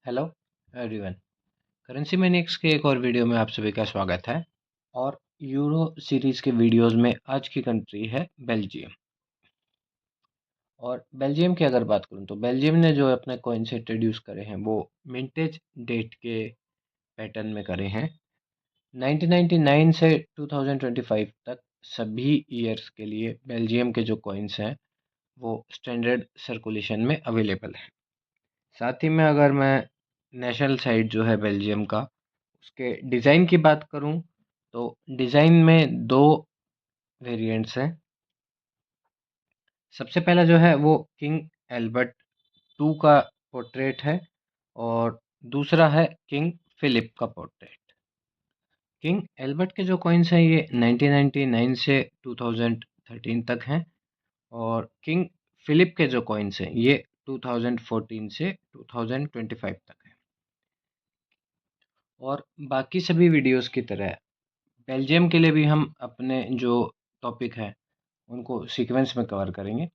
Hello everyone. Currency Mannix के एक और वीडियो में आप सभी का स्वागत है। और यूरो सीरीज के वीडियोस में आज की कंट्री है बेल्जियम। और बेल्जियम की अगर बात करूं तो बेल्जियम ने जो अपने कॉइन्स इंट्रोड्यूस करे हैं वो मिंटेज डेट के पैटर्न में करे हैं। 1999 से 2025 तक सभी ईयर्स के लिए बेल्जियम के जो कॉइन्स हैं वो स्टैंडर्ड सर्कुलेशन में अवेलेबल है। साथ ही में अगर मैं नेशनल साइड जो है बेल्जियम का उसके डिज़ाइन की बात करूं तो डिज़ाइन में दो वेरिएंट्स हैं। सबसे पहला जो है वो किंग एल्बर्ट टू का पोर्ट्रेट है और दूसरा है किंग फिलिप का पोर्ट्रेट। किंग एल्बर्ट के जो कॉइन्स हैं ये 1999 से 2013 तक हैं और किंग फिलिप के जो कॉइन्स हैं ये 2014 से 2025 तक हैं। और बाकी सभी वीडियोस की तरह बेल्जियम के लिए भी हम अपने जो टॉपिक है उनको सीक्वेंस में कवर करेंगे।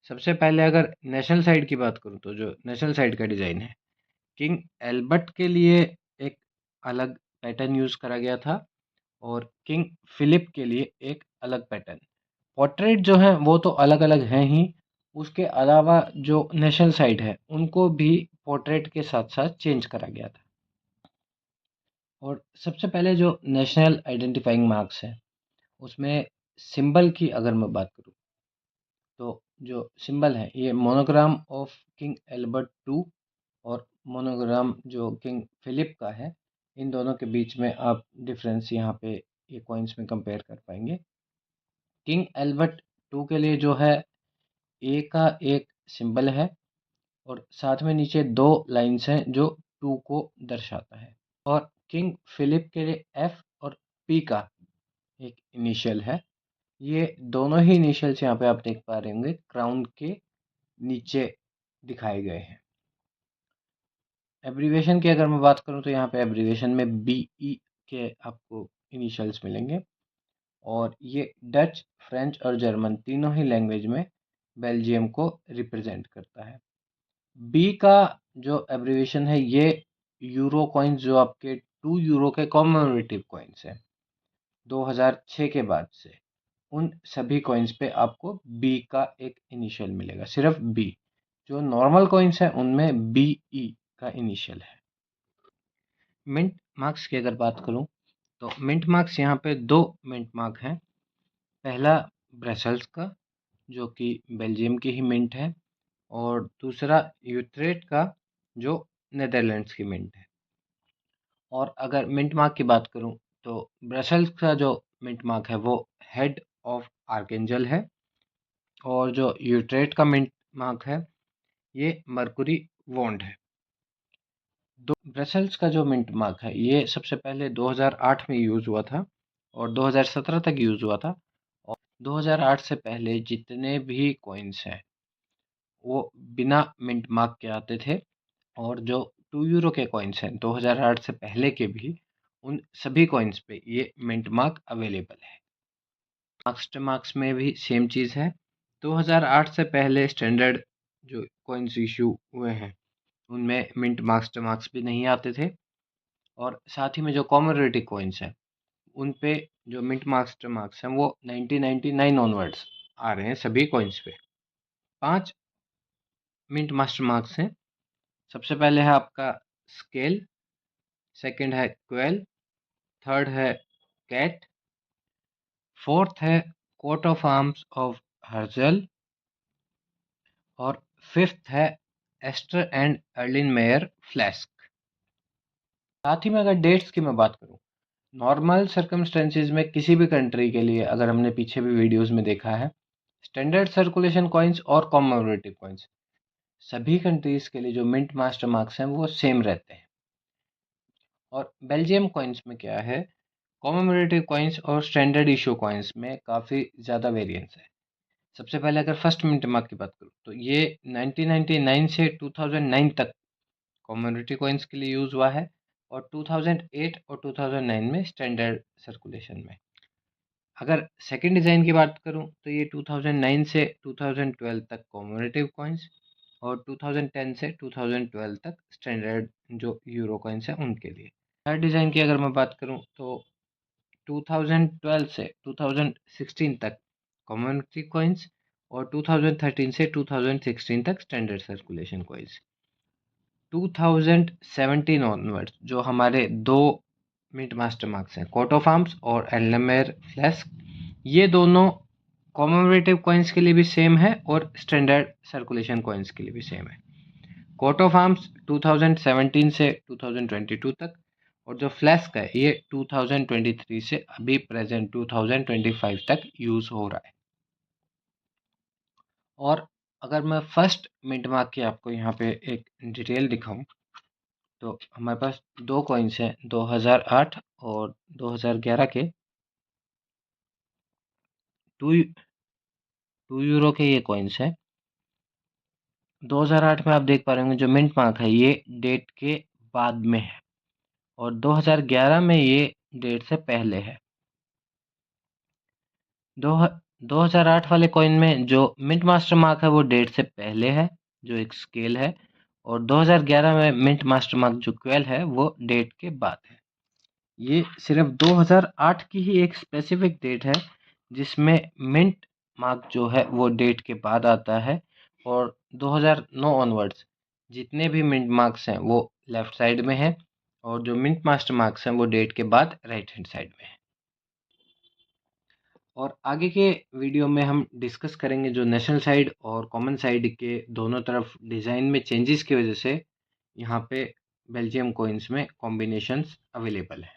सबसे पहले अगर नेशनल साइड की बात करूँ तो जो नेशनल साइड का डिज़ाइन है किंग एल्बर्ट के लिए एक अलग पैटर्न यूज़ करा गया था और किंग फिलिप के लिए एक अलग पैटर्न। पोर्ट्रेट जो है वो तो अलग अलग हैं ही, उसके अलावा जो नेशनल साइड है उनको भी पोर्ट्रेट के साथ साथ चेंज करा गया था। और सबसे पहले जो नेशनल आइडेंटिफाइंग मार्क्स है उसमें सिंबल की अगर मैं बात करूँ तो जो सिंबल है ये monogram of king Albert two और मोनोग्राम जो किंग फिलिप का है, इन दोनों के बीच में आप डिफरेंस यहाँ पे ये कॉइन्स में कंपेयर कर पाएंगे। किंग एल्बर्ट टू के लिए जो है ए का एक सिंबल है और साथ में नीचे दो लाइन्स हैं जो टू को दर्शाता है। और किंग फिलिप के लिए एफ और पी का एक इनिशियल है। ये दोनों ही इनिशियल्स यहाँ पे आप देख पा रहे होंगे क्राउन के नीचे दिखाए गए हैं। एब्रीविएशन की अगर मैं बात करूँ तो यहाँ पे एब्रीविएशन में बी ई के आपको इनिशियल्स मिलेंगे और ये डच, फ्रेंच और जर्मन तीनों ही लैंग्वेज में बेल्जियम को रिप्रेजेंट करता है। बी का जो एब्रीविएशन है ये यूरो कॉइन्स जो आपके 2 यूरो के कॉमेमोरेटिव कॉइन्स हैं 2006 के बाद से, उन सभी कॉइन्स पे आपको बी का एक इनिशियल मिलेगा, सिर्फ बी। जो नॉर्मल कॉइन्स हैं उनमें बी ई का इनिशियल है। मिंट मार्क्स की अगर बात करूं तो मिंट मार्क्स यहाँ पे दो मिंट मार्क हैं। पहला ब्रसेल्स का जो कि बेल्जियम की ही मिंट है और दूसरा यूट्रेट का जो नेदरलैंड्स की मिंट है। और अगर मिंट मार्क की बात करूं तो ब्रसेल्स का जो मिंट मार्क है वो हेड ऑफ आर्केंजल है और जो यूट्रेट का मिंट मार्क है ये मर्कुरी वॉन्ड है। ब्रसेल्स का जो मिंट मार्क है ये सबसे पहले 2008 में यूज़ हुआ था और 2017 तक यूज़ हुआ था। और 2008 से पहले जितने भी कॉइन्स हैं वो बिना मिंट मार्क के आते थे और जो 2 यूरो के कॉइन्स हैं 2008 से पहले के भी, उन सभी कॉइन्स पे ये मिंट मार्क अवेलेबल है। मार्क्स मार्क्स में भी सेम चीज़ है। 2008 से पहले स्टैंडर्ड जो कॉइन्स इशू हुए हैं उनमें मिंट मार्क्स भी नहीं आते थे और साथ ही में जो कॉमोरेटिव कॉइन्स हैं उन पे जो मिंट मार्क्स हैं वो 1999 ऑनवर्ड्स आ रहे हैं सभी कॉइन्स पे। 5 मिंट मास्टर मार्क्स हैं। सबसे पहले है आपका स्केल, सेकंड है क्वेल, थर्ड है कैट, फोर्थ है coat of arms of Herzl और फिफ्थ है ester and Erlenmeyer flask. साथ ही में अगर डेट्स की मैं बात करूं, नॉर्मल सर्कमस्टेंसेज में किसी भी कंट्री के लिए अगर हमने पीछे भी वीडियोस में देखा है, स्टैंडर्ड सर्कुलेशन कॉइन्स और कॉमेमोरेटिव कॉइन्स सभी कंट्रीज के लिए जो मिंट मास्टर मार्क्स हैं वो सेम रहते हैं। और बेल्जियम कॉइन्स में क्या है, कॉमेमोरेटिव कॉइन्स और स्टैंडर्ड इशू कॉइन्स में काफ़ी ज़्यादा वेरिएंस है। सबसे पहले अगर फर्स्ट मिंट मार्क की बात करूँ तो ये 1999 से 2009 तक कॉमेमोरेटिव कॉइन्स के लिए यूज़ हुआ है और 2008 और 2009 में स्टैंडर्ड सर्कुलेशन में। अगर सेकंड डिज़ाइन की बात करूं तो ये 2009 से 2012 तक कॉमेमोरेटिव कॉइन्स और 2010 से 2012 तक स्टैंडर्ड जो यूरो कॉइन्स हैं उनके लिए। हर डिज़ाइन की अगर मैं बात करूँ तो 2012 से 2016 तक कम्युनिटी कॉइन्स और 2013 से 2016 तक स्टैंडर्ड सर्कुलेशन कॉइन्स। 2017 ऑनवर्ड्स जो हमारे दो मिंट मास्टर मार्क्स हैं, कोट ऑफ आर्म्स और एलमेर फ्लैस्क, ये दोनों कॉमेमोरेटिव कॉइन्स के लिए भी सेम है और स्टैंडर्ड सर्कुलेशन कॉइन्स के लिए भी सेम है। कोट ऑफ आर्म्स 2017 से 2022 तक और जो फ्लैस्क है ये 2023 से अभी प्रेजेंट 2025 तक यूज हो रहा है। और अगर मैं फर्स्ट मिंट मार्क की आपको यहाँ पे एक डिटेल दिखाऊं तो हमारे पास दो कॉइन्स हैं 2008 और 2011 के, 2 यूरो के ये कॉइन्स हैं। 2008 में आप देख पा रहे होंगे जो मिंट मार्क है ये डेट के बाद में है और 2011 में ये डेट से पहले है। दो 2008 वाले कॉइन में जो मिंट मास्टर मार्क है वो डेट से पहले है, जो एक स्केल है, और 2011 में मिंट मास्टर मार्क जो क्वेल है वो डेट के बाद है। ये सिर्फ 2008 की ही एक स्पेसिफिक डेट है जिसमें मिंट मार्क जो है वो डेट के बाद आता है, और 2009 ऑनवर्ड्स जितने भी मिंट मार्क्स हैं वो लेफ्ट साइड में है और जो मिंट मास्टर मार्क्स हैं वो डेट के बाद राइट हैंड साइड में है। और आगे के वीडियो में हम डिस्कस करेंगे जो नेशनल साइड और कॉमन साइड के दोनों तरफ डिज़ाइन में चेंजेस की वजह से यहाँ पे बेल्जियम कॉइन्स में कॉम्बिनेशंस अवेलेबल है।